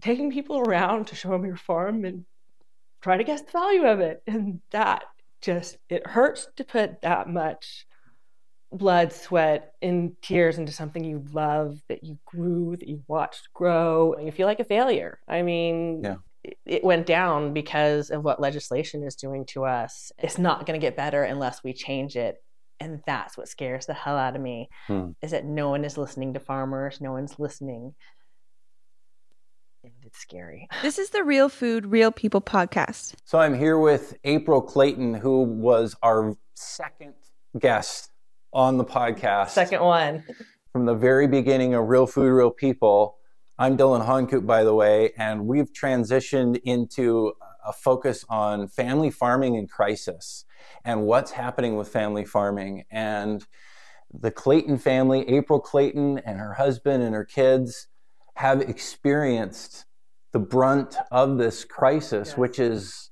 taking people around to show them your farm and try to guess the value of it. And that just, it hurts to put that much blood, sweat, and tears into something you love, that you grew, that you watched grow. You feel like a failure. I mean, yeah. It went down because of what legislation is doing to us. It's not going to get better unless we change it. And that's what scares the hell out of me, is that no one is listening to farmers. No one's listening. And it's scary. This is the Real Food, Real People podcast. So I'm here with April Clayton, who was our second guest on the podcast. Second one. From the very beginning of Real Food, Real People. I'm Dillon, by the way, and we've transitioned into a focus on family farming in crisis and what's happening with family farming. And the Clayton family, April Clayton and her husband and her kids, have experienced the brunt of this crisis, yes, which is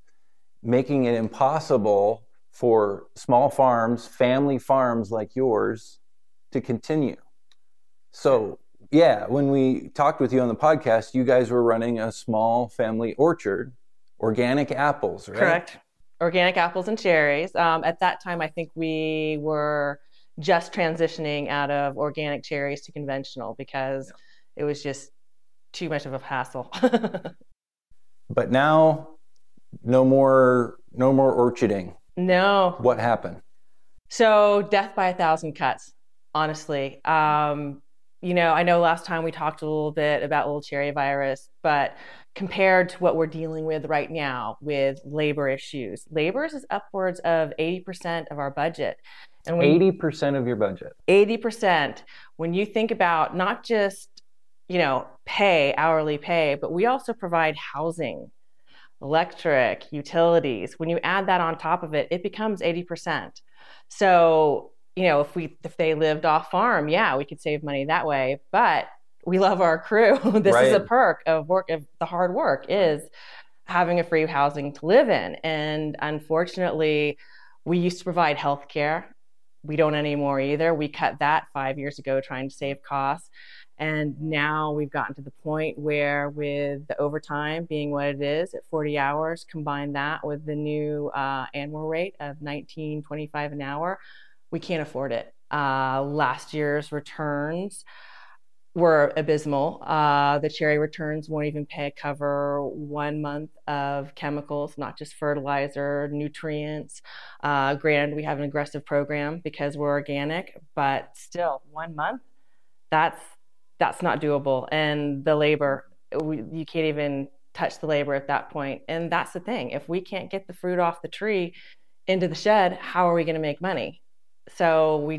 making it impossible for small farms, family farms like yours, to continue. So, yeah, when we talked with you on the podcast, you guys were running a small family orchard, organic apples, right? Correct. Organic apples and cherries. At that time, I think we were just transitioning out of organic cherries to conventional because it was just too much of a hassle. But now, no more orcharding. No. What happened? So death by 1,000 cuts, honestly. You know, I know last time we talked a little bit about little cherry virus, but compared to what we're dealing with right now with labor issues, labor is upwards of 80% of our budget. And 80% of your budget. 80%. When you think about not just, you know, hourly pay, but we also provide housing, electric, utilities. When you add that on top of it, it becomes 80%. So, you know, if they lived off farm, yeah, we could save money that way. But we love our crew. This is a perk of work, of the hard work, is having a free housing to live in. And unfortunately, we used to provide health care. We don't anymore either. We cut that 5 years ago trying to save costs. And now we've gotten to the point where, with the overtime being what it is at 40 hours, combine that with the new annual rate of $19.25 an hour, we can't afford it. Last year's returns were abysmal. The cherry returns won't even cover 1 month of chemicals, not just fertilizer, nutrients. Granted, we have an aggressive program because we're organic, but still 1 month, that's not doable. And the labor, you can't even touch the labor at that point. And that's the thing. If we can't get the fruit off the tree into the shed, how are we going to make money? So we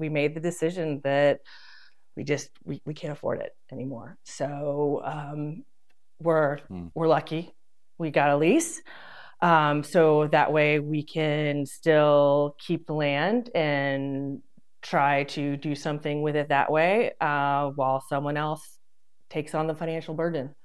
made the decision that we can't afford it anymore. So we're lucky we got a lease. So that way we can still keep the land and try to do something with it that way, while someone else takes on the financial burden.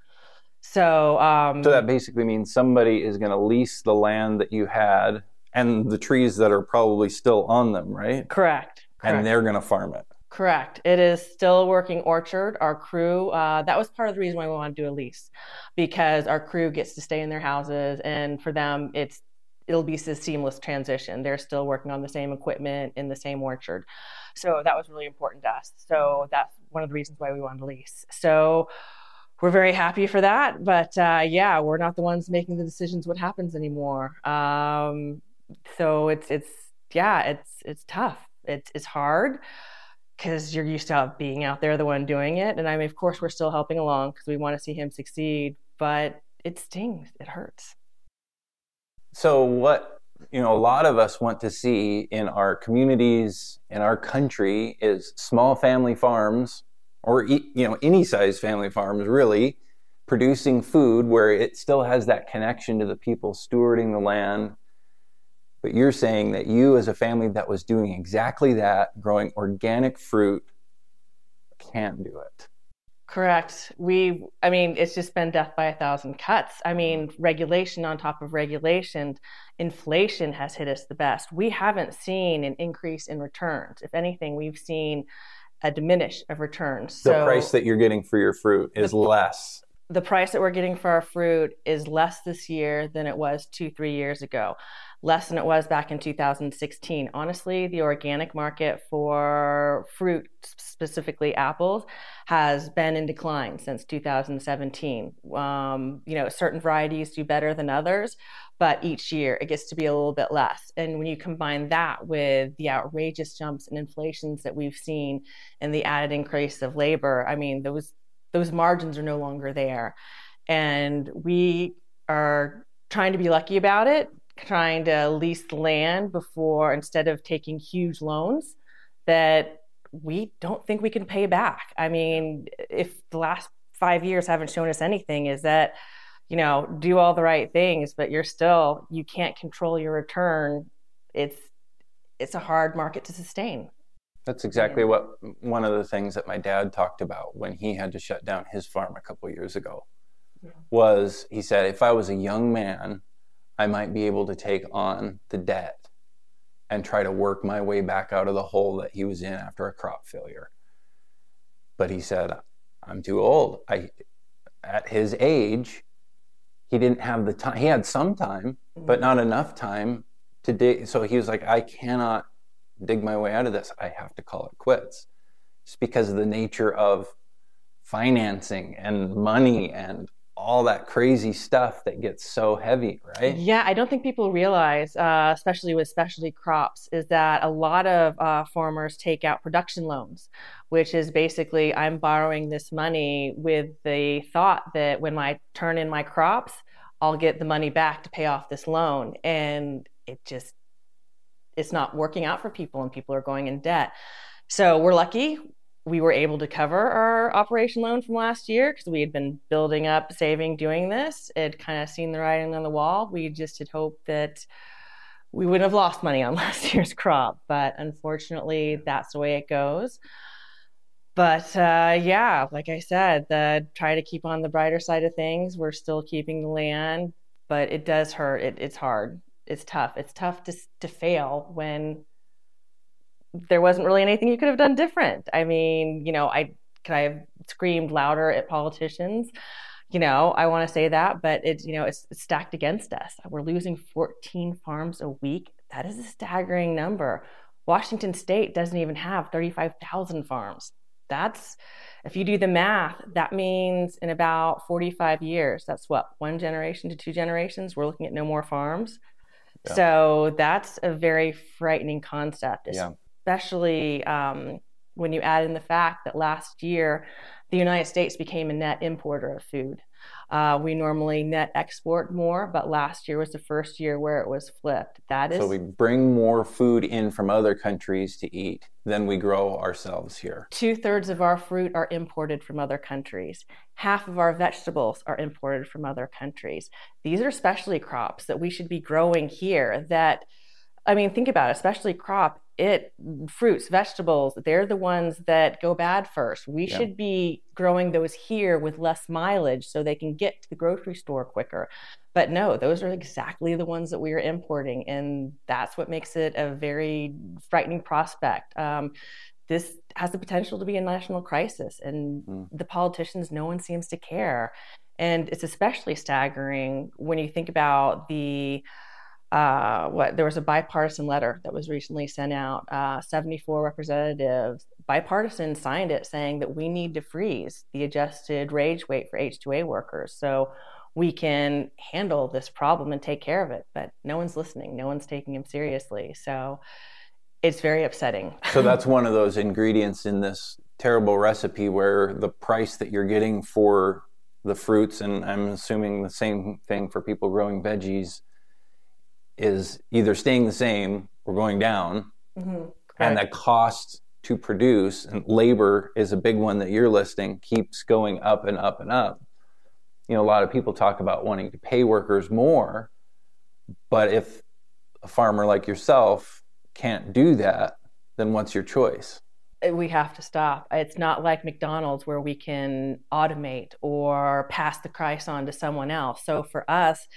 So that basically means somebody is going to lease the land that you had and the trees that are probably still on them, right? Correct. And they're going to farm it. Correct. It is still a working orchard. Our crew, that was part of the reason why we want to do a lease, because our crew gets to stay in their houses, and for them, it'll be a seamless transition. They're still working on the same equipment in the same orchard. So that was really important to us. So that's one of the reasons why we wanted to lease. So we're very happy for that. But yeah, we're not the ones making the decisions what happens anymore. So it's tough. It's hard because you're used to being out there, the one doing it. And I mean, of course, we're still helping along because we want to see him succeed, but it stings. It hurts. So what, a lot of us want to see in our communities, in our country, is small family farms, or, any size family farms, really, producing food where it still has that connection to the people stewarding the land. But you're saying that you, as a family that was doing exactly that, growing organic fruit, can't do it. Correct. It's just been death by 1,000 cuts. I mean, regulation on top of regulation, inflation has hit us the best. We haven't seen an increase in returns. If anything, we've seen a diminish of returns. The price that you're getting for your fruit is less. the price that we're getting for our fruit is less this year than it was 2, 3 years ago, less than it was back in 2016. Honestly, the organic market for fruit, specifically apples, has been in decline since 2017. Certain varieties do better than others, but each year it gets to be a little bit less. And when you combine that with the outrageous jumps in inflations that we've seen and the added increase of labor, I mean, those margins are no longer there. And we are trying to be lucky about it, trying to lease the land before, instead of taking huge loans that we don't think we can pay back. I mean, if the last 5 years haven't shown us anything, is that, do all the right things, but you can't control your return. It's a hard market to sustain. That's exactly what one of the things that my dad talked about when he had to shut down his farm a couple of years ago was, he said, if I was a young man, I might be able to take on the debt and try to work my way back out of the hole that he was in after a crop failure. But he said, I'm too old. At his age, he didn't have the time. He had some time, but not enough time to dig. So he was like, I cannot dig my way out of this. I have to call it quits. Just because of the nature of financing and money and all that crazy stuff that gets so heavy, right? Yeah, I don't think people realize, especially with specialty crops, is that a lot of farmers take out production loans, which is basically, I'm borrowing this money with the thought that when I turn in my crops, I'll get the money back to pay off this loan. And it's not working out for people, and people are going in debt. So we're lucky. We were able to cover our operation loan from last year because we had been building up, saving, doing this. It kind of seen the writing on the wall. We just had hoped that we wouldn't have lost money on last year's crop, but unfortunately, that's the way it goes. But like I said, try to keep on the brighter side of things. We're still keeping the land, but it does hurt. It's hard. It's tough. It's tough to fail when there wasn't really anything you could have done different. I mean, could I have screamed louder at politicians? I want to say that, but it's stacked against us. We're losing 14 farms a week. That is a staggering number. Washington State doesn't even have 35,000 farms. If you do the math, that means in about 45 years, that's what, 1 generation to 2 generations, we're looking at no more farms. Yeah. So that's a very frightening concept, especially when you add in the fact that last year, the United States became a net importer of food. We normally net export more, but last year was the first year where it was flipped. So we bring more food in from other countries to eat than we grow ourselves here. 2/3 of our fruit are imported from other countries. Half of our vegetables are imported from other countries. These are specialty crops that we should be growing here think about it, specialty crop, fruits, vegetables, they're the ones that go bad first. We should be growing those here with less mileage so they can get to the grocery store quicker. But no, those are exactly the ones that we are importing. And that's what makes it a very frightening prospect. This has the potential to be a national crisis, and the politicians, no one seems to care. And it's especially staggering when you think about there was a bipartisan letter that was recently sent out. 74 representatives, bipartisan, signed it, saying that we need to freeze the adjusted wage rate for H-2A workers so we can handle this problem and take care of it. But no one's listening. No one's taking them seriously. So it's very upsetting. So that's one of those ingredients in this terrible recipe where the price that you're getting for the fruits, and I'm assuming the same thing for people growing veggies, is either staying the same or going down. And the cost to produce, and labor is a big one that you're listing, keeps going up and up and up. A lot of people talk about wanting to pay workers more, but if a farmer like yourself can't do that, then what's your choice? We have to stop. It's not like McDonald's where we can automate or pass the price on to someone else. So for us,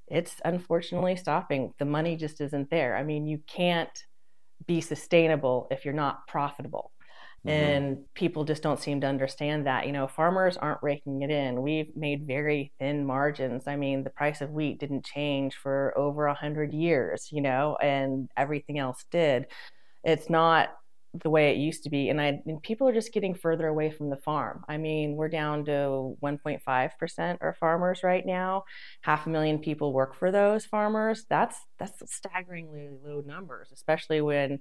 it's unfortunately stopping. The money just isn't there. I mean, you can't be sustainable if you're not profitable. And people just don't seem to understand that. Farmers aren't raking it in. We've made very thin margins. I mean, the price of wheat didn't change for over 100 years, and everything else did. It's not the way it used to be. And people are just getting further away from the farm. I mean, we're down to 1.5% are farmers right now. 500,000 people work for those farmers. That's staggeringly low numbers, especially when,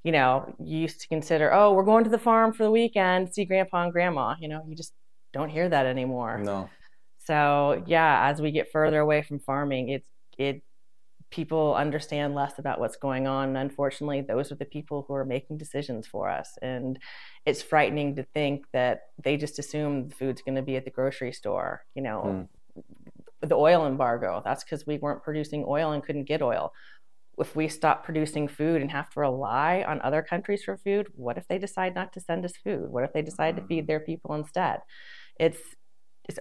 you used to consider, oh, we're going to the farm for the weekend to see grandpa and grandma. You just don't hear that anymore. No. So yeah, as we get further away from farming, people understand less about what's going on. And unfortunately, those are the people who are making decisions for us. And it's frightening to think that they just assume the food's going to be at the grocery store. The oil embargo, that's because we weren't producing oil and couldn't get oil. If we stop producing food and have to rely on other countries for food, what if they decide not to send us food? What if they decide to feed their people instead? It's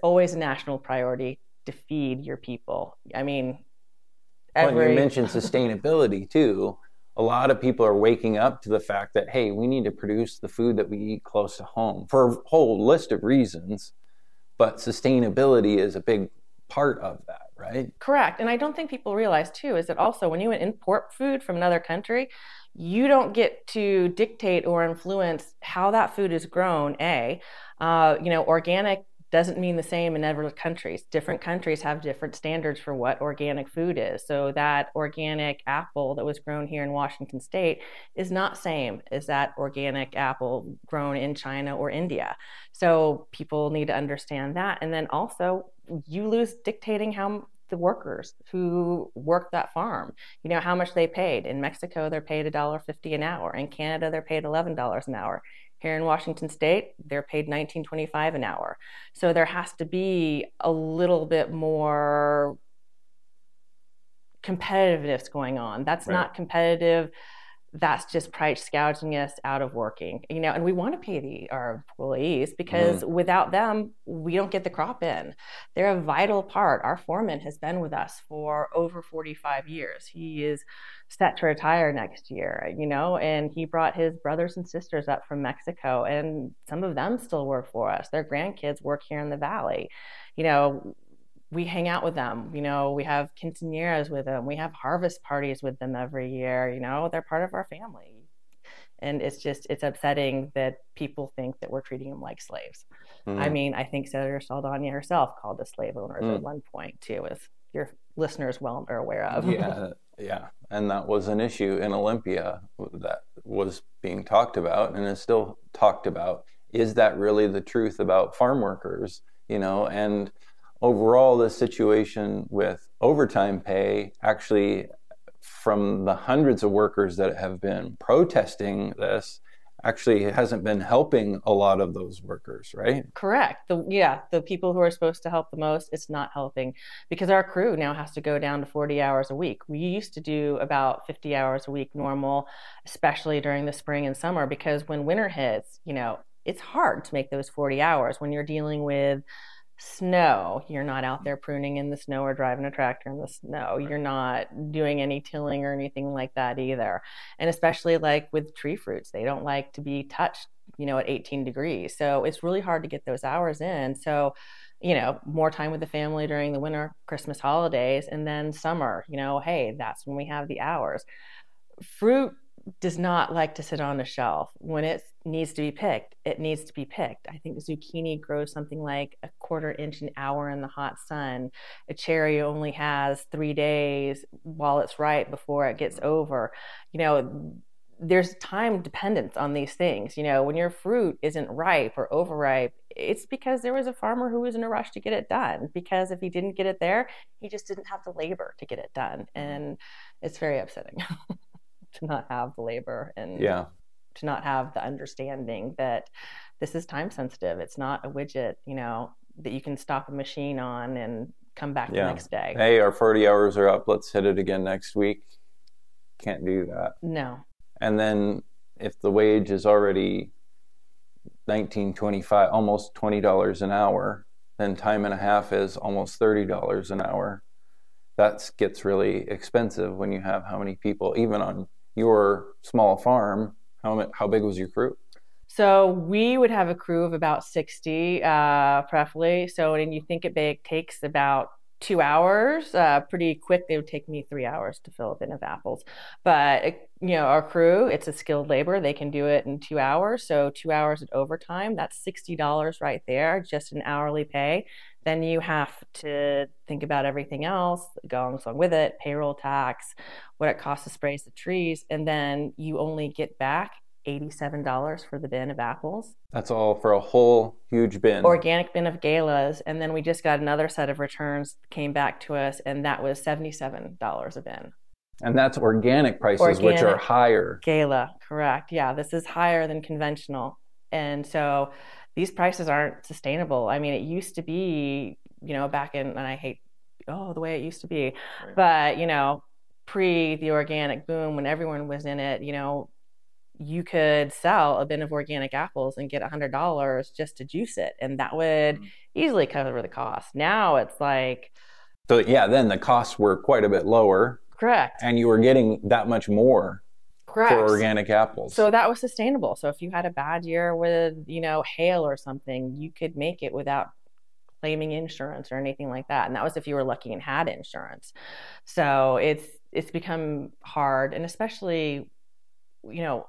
always a national priority to feed your people. I mean, Well, you mentioned sustainability too. A lot of people are waking up to the fact that, hey, we need to produce the food that we eat close to home for a whole list of reasons, but sustainability is a big part of that, right? Correct. And I don't think people realize too is that also when you import food from another country, you don't get to dictate or influence how that food is grown. Organic doesn't mean the same in every countries. Different countries have different standards for what organic food is. So that organic apple that was grown here in Washington State is not same as that organic apple grown in China or India. So people need to understand that. And then also you lose dictating how the workers who work that farm, how much they paid. In Mexico, they're paid $1.50 an hour. In Canada, they're paid $11 an hour. Here in Washington State, they're paid $19.25 an hour. So there has to be a little bit more competitiveness going on. That's right. Not competitive. That's just price gouging us out of working, and we want to pay our employees because without them, we don't get the crop in. They're a vital part. Our foreman has been with us for over 45 years. He is set to retire next year, and he brought his brothers and sisters up from Mexico, and some of them still work for us. Their grandkids work here in the Valley. We hang out with them, we have quinceañeras with them. We have harvest parties with them every year, they're part of our family. And it's upsetting that people think that we're treating them like slaves. I mean, I think Senator Saldana herself called us slave owners at one point too, as your listeners well are aware of. Yeah. And that was an issue in Olympia that was being talked about and is still talked about. Is that really the truth about farm workers, and overall, the situation with overtime pay, actually, from the hundreds of workers that have been protesting this, actually hasn't been helping a lot of those workers, right? Correct. The people who are supposed to help the most, it's not helping because our crew now has to go down to 40 hours a week. We used to do about 50 hours a week normal, especially during the spring and summer, because when winter hits, it's hard to make those 40 hours when you're dealing with snow. You're not out there pruning in the snow or driving a tractor in the snow. You're not doing any tilling or anything like that either. And especially like with tree fruits, they don't like to be touched, at 18 degrees. So it's really hard to get those hours in. So, more time with the family during the winter, Christmas holidays, and then summer, hey, that's when we have the hours. Fruit does not like to sit on a shelf. When it needs to be picked, it needs to be picked. I think zucchini grows something like a 1/4 inch an hour in the hot sun. A cherry only has 3 days while it's ripe before it gets over. There's time dependence on these things. When your fruit isn't ripe or overripe, it's because there was a farmer who was in a rush to get it done, because if he didn't get it there, he just didn't have the labor to get it done. And it's very upsetting to not have the labor and to not have the understanding that this is time sensitive. It's not a widget, that you can stop a machine on and come back the next day. Hey, our 40 hours are up. Let's hit it again next week. Can't do that. No. And then if the wage is already $19.25, almost $20 an hour, then time and a half is almost $30 an hour. That gets really expensive when you have how many people, even on your small farm. How big was your crew? So we would have a crew of about 60, preferably. So when you think it takes about 2 hours, pretty quick. They would take me 3 hours to fill a bin of apples. But our crew, it's a skilled labor. They can do it in 2 hours. So 2 hours at overtime, that's $60 right there, just an hourly pay. Then you have to think about everything else going along with it, payroll tax, what it costs to spray the trees, and then you only get back $87 for the bin of apples. That's all for a whole huge bin. Organic bin of galas. And then we just got another set of returns came back to us, and that was $77 a bin. And that's organic prices, which are higher. Gala, correct. Yeah, this is higher than conventional. And so these prices aren't sustainable. I mean, it used to be, back in, and I hate, the way it used to be, right. But, pre the organic boom, when everyone was in it, you could sell a bin of organic apples and get $100 just to juice it. And that would easily cover the cost. Now it's like. So yeah, then the costs were quite a bit lower. Correct. And you were getting that much more. Correct. For organic apples. So that was sustainable. So if you had a bad year with, hail or something, you could make it without claiming insurance or anything like that. And that was if you were lucky and had insurance. So it's become hard, and especially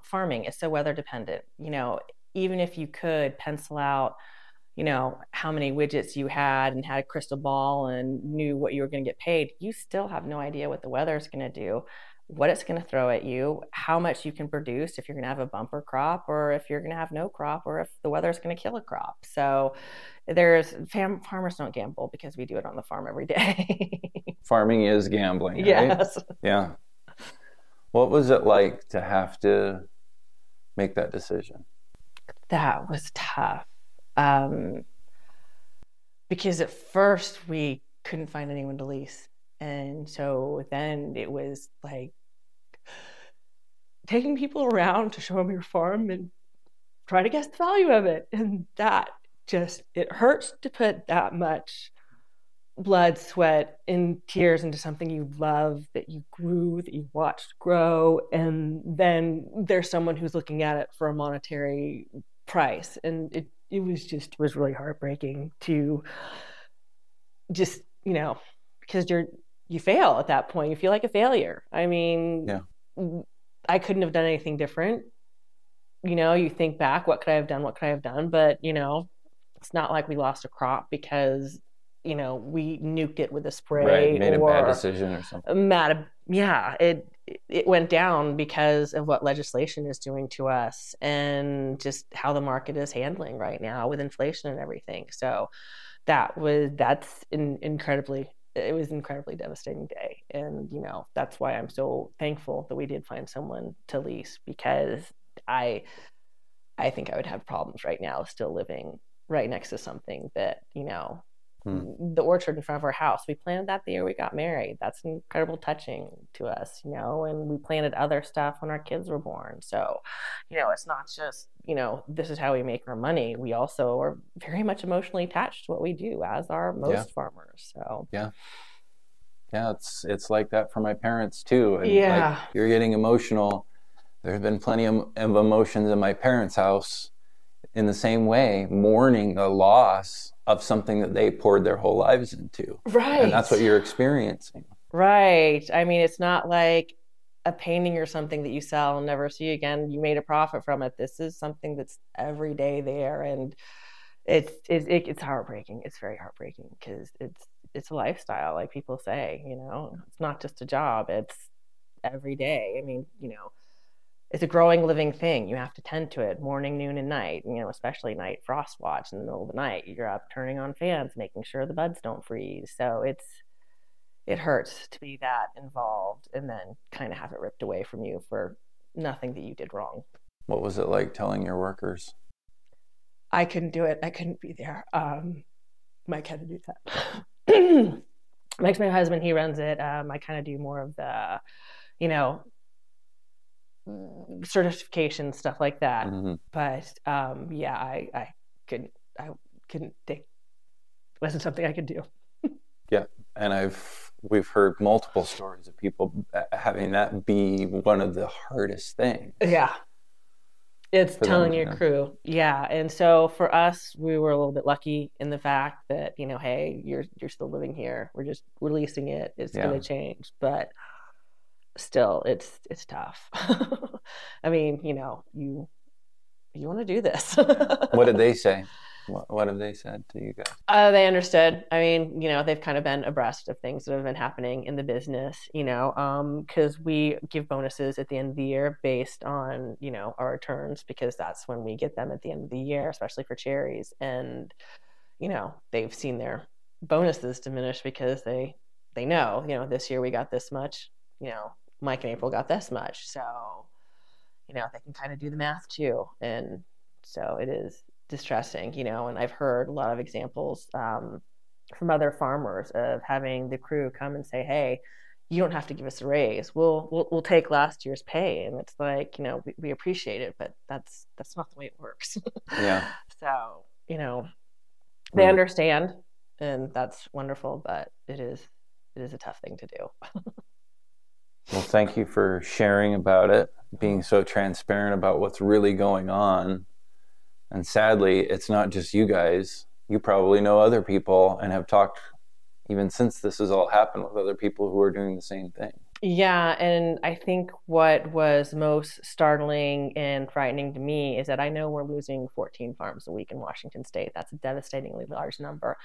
farming is so weather dependent. Even if you could pencil out, how many widgets you had and had a crystal ball and knew what you were going to get paid, you still have no idea what the weather is going to do, what it's going to throw at you, how much you can produce, if you're going to have a bumper crop or if you're going to have no crop, or if the weather is going to kill a crop. So farmers don't gamble, because we do it on the farm every day. Farming is gambling, right? Yes. Yeah. What was it like to have to make that decision? That was tough. Because at first we couldn't find anyone to lease. And so then it was like taking people around to show them your farm and try to guess the value of it. And that it hurts to put that much blood, sweat, and tears into something you love, that you grew, that you watched grow, and then there's someone who's looking at it for a monetary price. And it was really heartbreaking to just, because you fail at that point. You feel like a failure. I mean, yeah. I couldn't have done anything different. You think back, what could I have done? What could I have done? But, it's not like we lost a crop because we nuked it with a spray, right, made a bad decision or something. Yeah, it went down because of what legislation is doing to us and just how the market is handling right now with inflation and everything. So it was an incredibly devastating day. And, that's why I'm so thankful that we did find someone to lease, because I think I would have problems right now still living right next to something that, the orchard in front of our house, we planted that the year we got married. That's incredible touching to us, and we planted other stuff when our kids were born. So, it's not just, this is how we make our money. We also are very much emotionally attached to what we do, as are most farmers. So yeah, it's like that for my parents too. And yeah, you're getting emotional. There have been plenty of emotions in my parents' house in the same way, mourning the loss of something that they poured their whole lives into. Right. And that's what you're experiencing. Right. I mean, it's not like a painting or something that you sell and never see again. You made a profit from it. This is something that's every day there. And it's heartbreaking. It's very heartbreaking, because it's a lifestyle, like people say, it's not just a job. It's every day. I mean, it's a growing living thing. You have to tend to it morning, noon, and night, especially night frost watch in the middle of the night. You're up turning on fans, making sure the buds don't freeze. So it hurts to be that involved and then kind of have it ripped away from you for nothing that you did wrong. What was it like telling your workers? I couldn't do it. I couldn't be there. Mike had to do that. Mike's my husband. He runs it. I kind of do more of the, certification stuff like that. Mm-hmm. But yeah, I couldn't take, it wasn't something I could do. Yeah, and we've heard multiple stories of people having that be one of the hardest things. Yeah. It's for them. telling your crew. Yeah. And so for us, we were a little bit lucky in the fact that, hey, you're still living here. We're just releasing it. It's going to change. But still, it's tough. I mean, you want to do this. What did they say? What have they said to you guys? They understood. I mean, they've kind of been abreast of things that have been happening in the business, because we give bonuses at the end of the year based on, our returns, because that's when we get them at the end of the year, especially for cherries. And, they've seen their bonuses diminish because they know, this year we got this much, Mike and April got this much. So, they can kind of do the math too. And so it is distressing, and I've heard a lot of examples from other farmers of having the crew come and say, hey, you don't have to give us a raise. We'll take last year's pay. And it's like, we appreciate it, but that's not the way it works. Yeah. So, they understand, and that's wonderful, but it is a tough thing to do. Well, thank you for sharing about it, being so transparent about what's really going on. And sadly, it's not just you guys. You probably know other people and have talked, even since this has all happened, with other people who are doing the same thing. Yeah, and I think what was most startling and frightening to me is that I know we're losing 14 farms a week in Washington State. That's a devastatingly large number.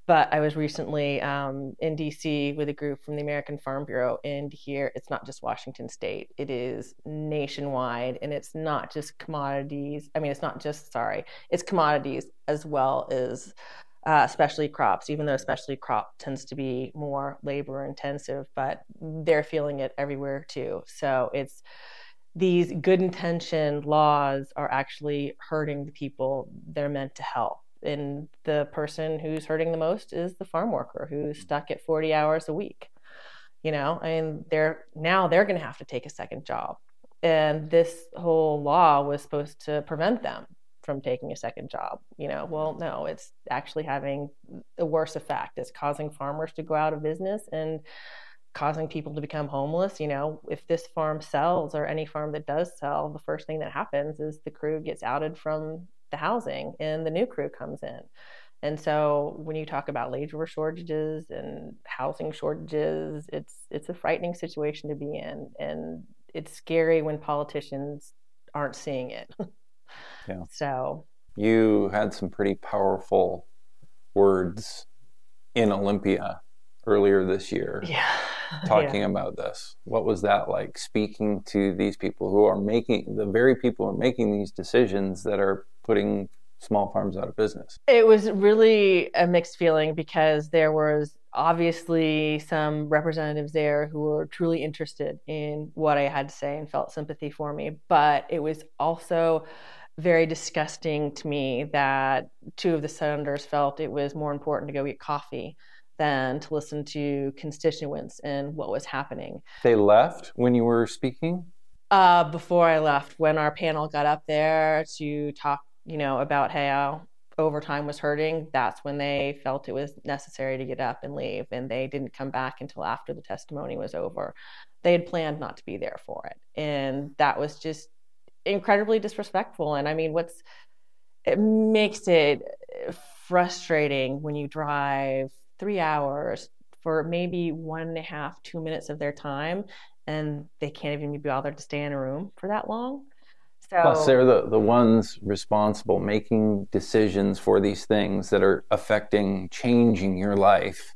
But I was recently in D.C. with a group from the American Farm Bureau, and here it's not just Washington State. It is nationwide, and it's not just commodities. I mean, it's commodities as well as specialty crops, even though specialty crop tends to be more labor intensive, but they're feeling it everywhere too. So it's these good intentioned laws are actually hurting the people they're meant to help. And the person who's hurting the most is the farm worker who's stuck at 40 hours a week. And they're going to have to take a second job. And this whole law was supposed to prevent them from taking a second job. Well, no, it's actually having a worse effect. It's causing farmers to go out of business and causing people to become homeless. If this farm sells, or any farm that does sell, the first thing that happens is the crew gets outed from the housing and the new crew comes in. And so when you talk about labor shortages and housing shortages, it's a frightening situation to be in. And it's scary when politicians aren't seeing it. Yeah. So you had some pretty powerful words in Olympia earlier this year, talking about this. What was that like, speaking to these people who are the very people who are making these decisions that are putting small farms out of business? It was really a mixed feeling, because there was obviously some representatives there who were truly interested in what I had to say and felt sympathy for me. But it was also very disgusting to me that two of the senators felt it was more important to go get coffee than to listen to constituents and what was happening. They left when you were speaking? Before I left, when our panel got up there to talk, about how overtime was hurting, that's when they felt it was necessary to get up and leave. And they didn't come back until after the testimony was over. They had planned not to be there for it. And that was just incredibly disrespectful. And I mean, it makes it frustrating when you drive 3 hours for maybe 1.5, 2 minutes of their time, and they can't even be bothered to stay in a room for that long. So, plus, they're the ones responsible, making decisions for these things that are changing your life,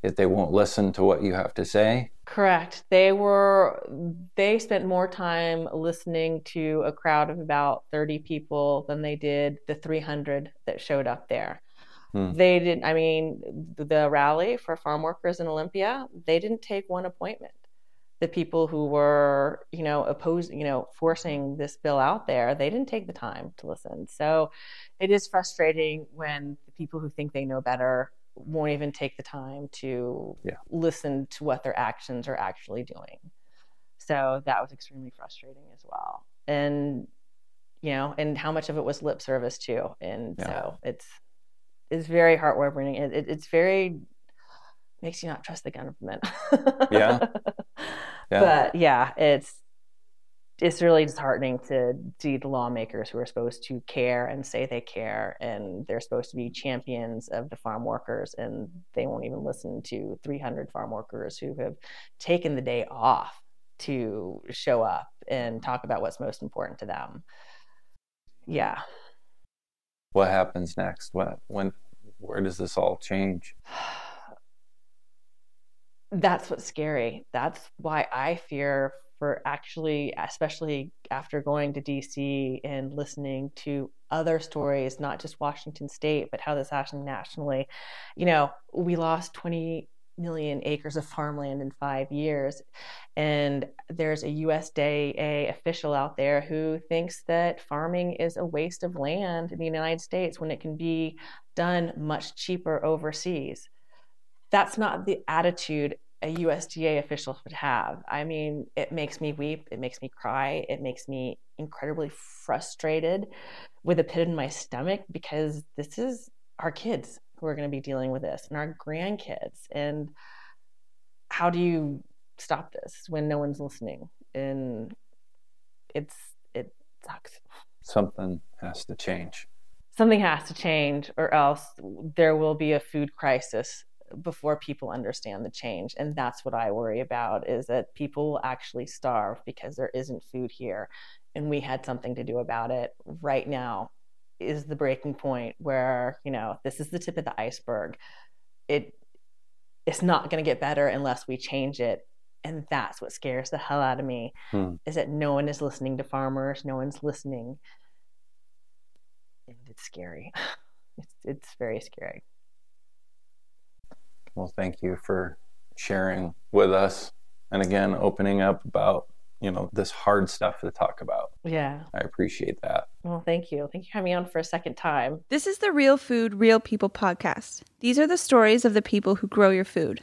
yet they won't listen to what you have to say. Correct. They spent more time listening to a crowd of about 30 people than they did the 300 that showed up there. They didn't, the rally for farm workers in Olympia, they didn't take one appointment. The people who were, forcing this bill out there, they didn't take the time to listen. So it is frustrating when the people who think they know better won't even take the time to listen to what their actions are actually doing. So that was extremely frustrating as well. And, and how much of it was lip service too. And so it's very heartwarming. It's very, makes you not trust the government. Yeah. But it's it's really disheartening to see the lawmakers who are supposed to care and say they care, and they're supposed to be champions of the farm workers, and they won't even listen to 300 farm workers who have taken the day off to show up and talk about what's most important to them. Yeah. What happens next? Where does this all change? That's what's scary. That's why I fear for actually, especially after going to DC and listening to other stories, not just Washington State, but how this happened nationally. We lost 20 million acres of farmland in 5 years. And there's a USDA official out there who thinks that farming is a waste of land in the United States when it can be done much cheaper overseas. That's not the attitude a USDA official would have. I mean, it makes me weep. It makes me cry. It makes me incredibly frustrated with a pit in my stomach, because this is our kids who are going to be dealing with this, and our grandkids. And how do you stop this when no one's listening? And it sucks. Something has to change. Something has to change, or else there will be a food crisis before people understand the change. And that's what I worry about, is that people will actually starve because there isn't food here, and we had something to do about it. Right now is the breaking point where, this is the tip of the iceberg. It's not going to get better unless we change it. And that's what scares the hell out of me, is that no one is listening to farmers. No one's listening. And it's scary. It's very scary. Well, thank you for sharing with us, and again, opening up about, this hard stuff to talk about. Yeah. I appreciate that. Well, thank you. Thank you for having me on for a second time. This is the Real Food, Real People podcast. These are the stories of the people who grow your food.